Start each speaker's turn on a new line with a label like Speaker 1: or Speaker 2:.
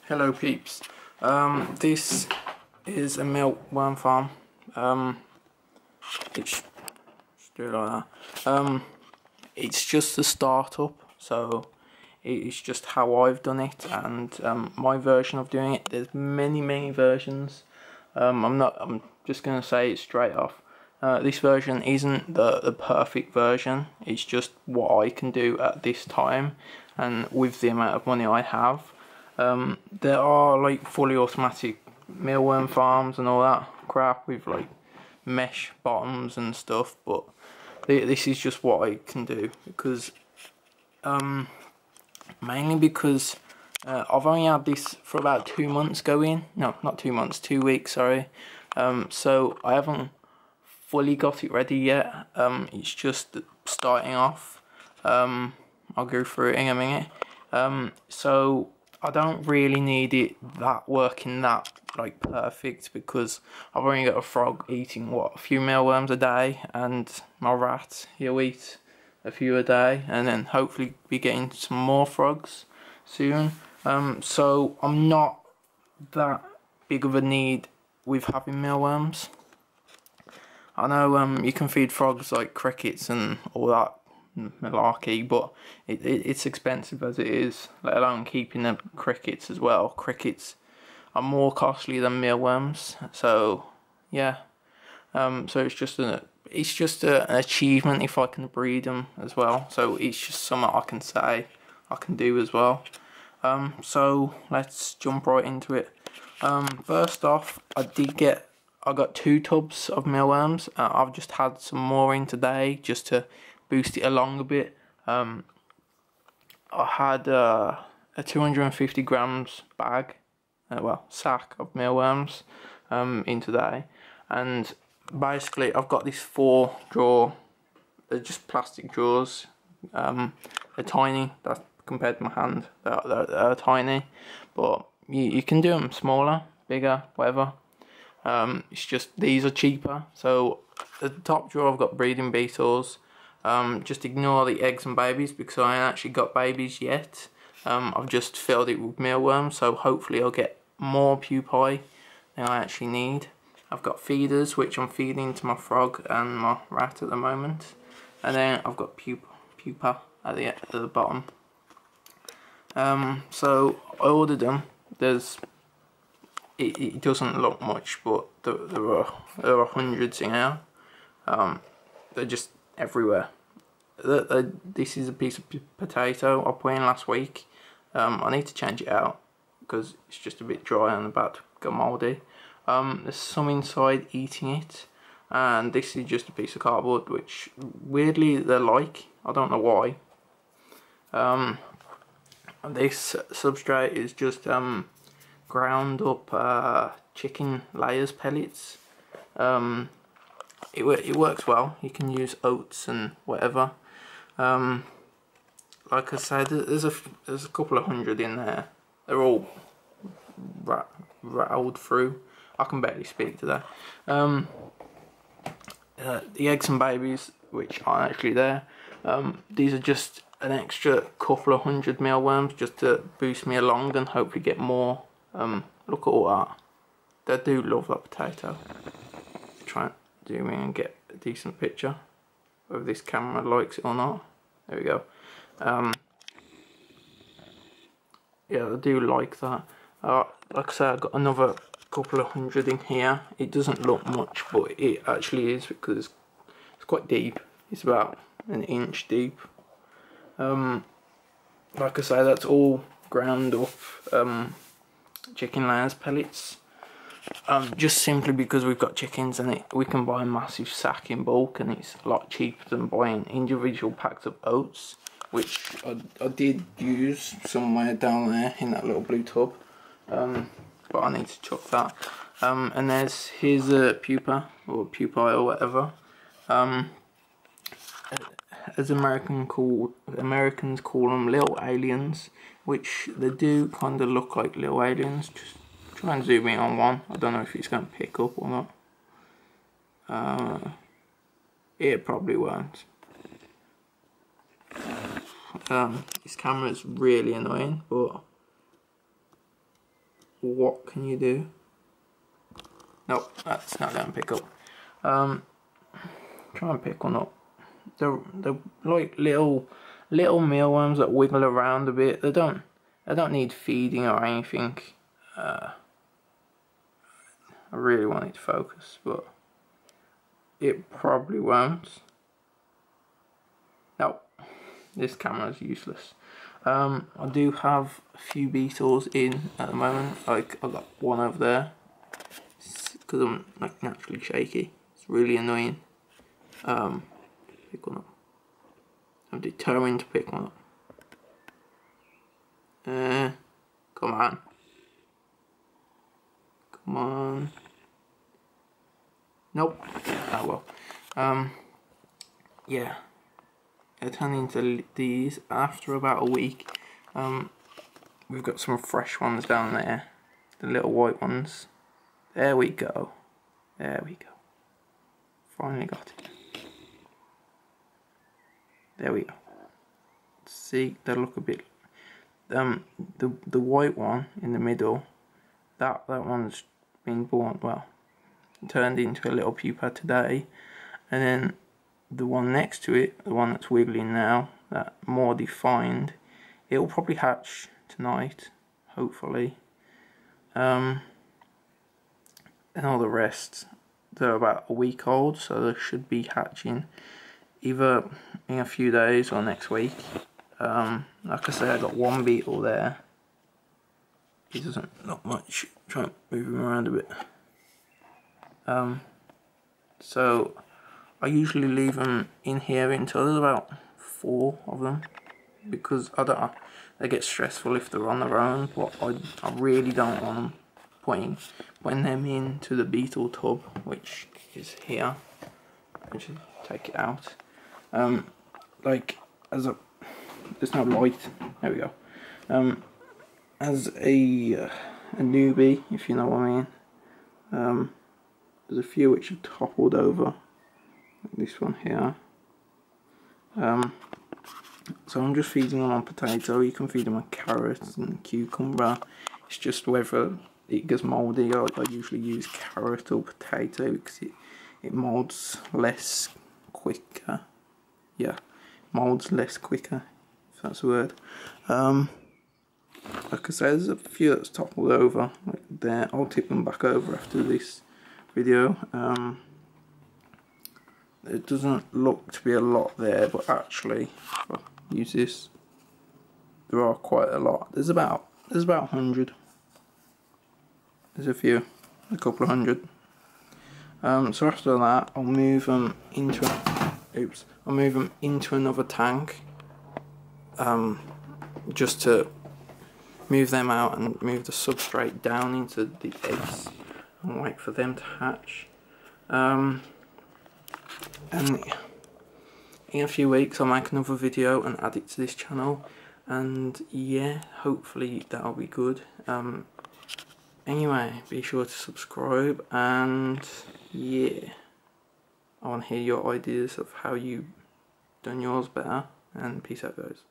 Speaker 1: Hello peeps, this is a mealworm farm. Let's do it like that. It's just a startup, so it's just how I've done it, and my version of doing it. There's many versions. I'm just gonna say it straight off. This version isn't the perfect version. It's just what I can do at this time and with the amount of money I have. There are like fully automatic mealworm farms and all that crap with like mesh bottoms and stuff, but this is just what I can do because mainly because I've only had this for about 2 months going. No, not 2 months, 2 weeks, sorry. So I haven't fully got it ready yet. It's just starting off. I'll go through it in a minute. So I don't really need it that working that like perfect because I've only got a frog eating a few mealworms a day, and my rat, he'll eat a few a day, and then hopefully be getting some more frogs soon. So I'm not that big of a need with having mealworms. I know you can feed frogs like crickets and all that malarkey, but it's expensive as it is, let alone keeping the crickets as well. Crickets are more costly than mealworms, so yeah. So it's just an achievement if I can breed them as well. So it's just something I can say I can do as well. So let's jump right into it. First off, I got 2 tubs of mealworms. I've just had some more in today just to boost it along a bit. I had a 250 grams bag, sack of mealworms in today, and basically I've got this 4 drawer. They're just plastic drawers. They're tiny. That's compared to my hand. They're tiny, but you can do them smaller, bigger, whatever. It's just these are cheaper. So at the top drawer I've got breeding beetles. Just ignore the eggs and babies because I ain't actually got babies yet. I've just filled it with mealworms, so hopefully I'll get more pupae than I actually need. I've got feeders which I'm feeding to my frog and my rat at the moment, and then I've got pupa at the bottom. So I ordered them. It doesn't look much, but there are hundreds in here. They're just everywhere. This is a piece of potato I put in last week. I need to change it out because it's just a bit dry and about to go mouldy. There's some inside eating it, and this is just a piece of cardboard, which weirdly they like. I don't know why. This substrate is just ground up chicken layers pellets. It works well. You can use oats and whatever. Like I said, there's a couple of hundred in there. They're all rattled through. I can barely speak today. The eggs and babies, which aren't actually there, these are just an extra couple of hundred mealworms just to boost me along and hopefully get more. Look at all that. They do love that potato. Try and zoom in and get a decent picture, whether this camera likes it or not. There we go. Yeah, I do like that. Like I said, I've got another couple of hundred in here. It doesn't look much, but it actually is because it's quite deep. It's about an inch deep. Like I say, that's all ground up chicken layers pellets. Just simply because we've got chickens and we can buy a massive sack in bulk, and it's a lot cheaper than buying individual packs of oats, which I did use somewhere down there in that little blue tub, but I need to chuck that. And here's a pupa or pupae or whatever. As Americans call them, little aliens, which they do kind of look like little aliens. Just try and zoom in on one. I don't know if it's going to pick up or not. It probably won't. This camera is really annoying, but what can you do? Nope, that's not going to pick up. Try and pick one up. They're like little mealworms that wiggle around a bit. They don't need feeding or anything. I really want it to focus, but it probably won't. No, this camera is useless. I do have a few beetles in at the moment. Like I've got one over there because I'm like naturally shaky. It's really annoying. Pick one up. I'm determined to pick one up. Come on. Come on. Nope. Oh well. Yeah. I turn into these after about a week. We've got some fresh ones down there. The little white ones. There we go. There we go. Finally got it. There we go. See, they look a bit. The white one in the middle. That one's been born. Well, turned into a little pupa today, and then the one next to it, the one that's wiggling now, that more defined, it will probably hatch tonight, hopefully. And all the rest, they're about a week old, so they should be hatching either in a few days or next week. Like I say, I got one beetle there. He doesn't look much. Try and move him around a bit. So I usually leave them in here until there's about 4 of them, because I don't know, they get stressful if they're on their own, but I really don't want them putting them into the beetle tub, which is here. I should take it out. Like as a, there's no light. There we go. As a newbie, if you know what I mean. There's a few which have toppled over, like this one here. So I'm just feeding them on potato. You can feed them on carrots and cucumber. It's just whether it gets mouldy. I usually use carrot or potato because it moulds less quicker. Yeah, moulds less quicker, if that's a word. Like I said, there's a few that's toppled over, like there. I'll tip them back over after this video. It doesn't look to be a lot there, but actually, if I use this, there are quite a lot. There's about 100. There's a couple of hundred. So after that, I'll move them into another tank. Just to move them out and move the substrate down into the eggs and wait for them to hatch. And in a few weeks I'll make another video and add it to this channel, and yeah, hopefully that'll be good. Anyway, be sure to subscribe, and yeah, I want to hear your ideas of how you've done yours better, and peace out guys.